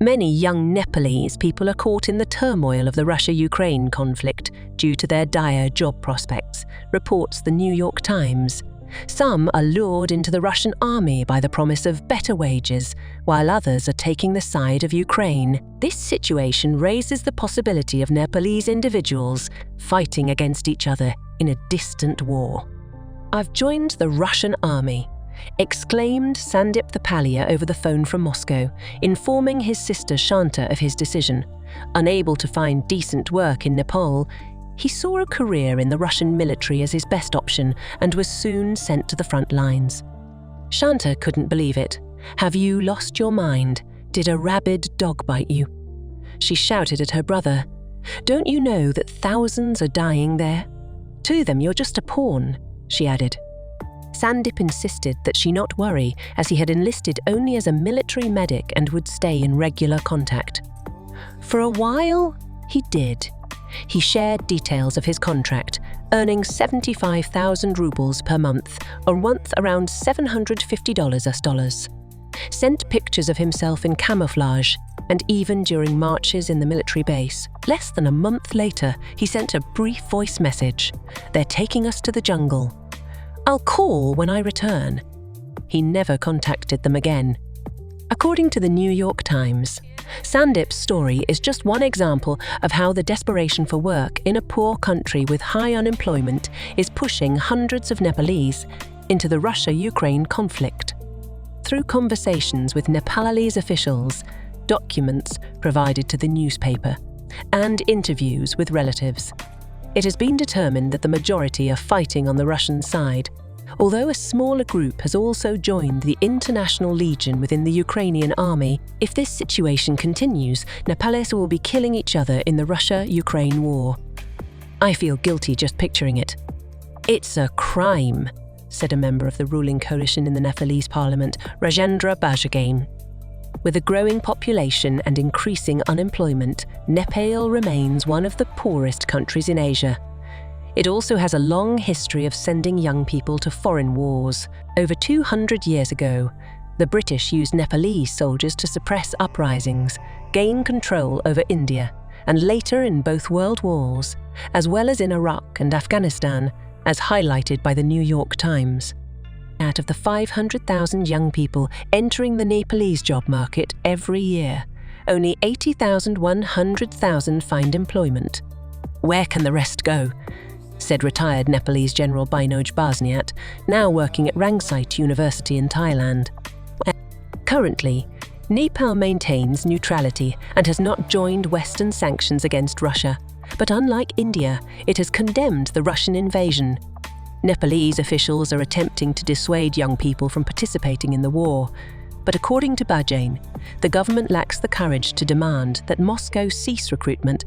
Many young Nepalese people are caught in the turmoil of the Russia-Ukraine conflict due to their dire job prospects, reports the New York Times. Some are lured into the Russian army by the promise of better wages, while others are taking the side of Ukraine. This situation raises the possibility of Nepalese individuals fighting against each other in a distant war. "I've joined the Russian army," exclaimed Sandip Thapalia over the phone from Moscow, informing his sister Shanta of his decision. Unable to find decent work in Nepal, he saw a career in the Russian military as his best option and was soon sent to the front lines. Shanta couldn't believe it. "Have you lost your mind? Did a rabid dog bite you?" She shouted at her brother. "Don't you know that thousands are dying there? To them you're just a pawn," she added. Sandip insisted that she not worry, as he had enlisted only as a military medic and would stay in regular contact. For a while, he did. He shared details of his contract, earning 75,000 rubles per month, or worth around $750 US. Sent pictures of himself in camouflage, and even during marches in the military base. Less than a month later, he sent a brief voice message. "They're taking us to the jungle. I'll call when I return." He never contacted them again. According to the New York Times, Sandip's story is just one example of how the desperation for work in a poor country with high unemployment is pushing hundreds of Nepalese into the Russia-Ukraine conflict. Through conversations with Nepalese officials, documents provided to the newspaper, and interviews with relatives, it has been determined that the majority are fighting on the Russian side, although a smaller group has also joined the International Legion within the Ukrainian army. If this situation continues, Nepalese will be killing each other in the Russia-Ukraine war. "I feel guilty just picturing it." "It's a crime," said a member of the ruling coalition in the Nepalese parliament, Rajendra Bajagain. With a growing population and increasing unemployment, Nepal remains one of the poorest countries in Asia. It also has a long history of sending young people to foreign wars. Over 200 years ago, the British used Nepalese soldiers to suppress uprisings, gain control over India, and later in both world wars, as well as in Iraq and Afghanistan, as highlighted by the New York Times. Out of the 500,000 young people entering the Nepalese job market every year, only 80,000–100,000 find employment. "Where can the rest go?" said retired Nepalese General Binoj Basniat, now working at Rangsite University in Thailand. Currently, Nepal maintains neutrality and has not joined Western sanctions against Russia, but unlike India, it has condemned the Russian invasion. Nepalese officials are attempting to dissuade young people from participating in the war, but according to Bajagain, the government lacks the courage to demand that Moscow cease recruitment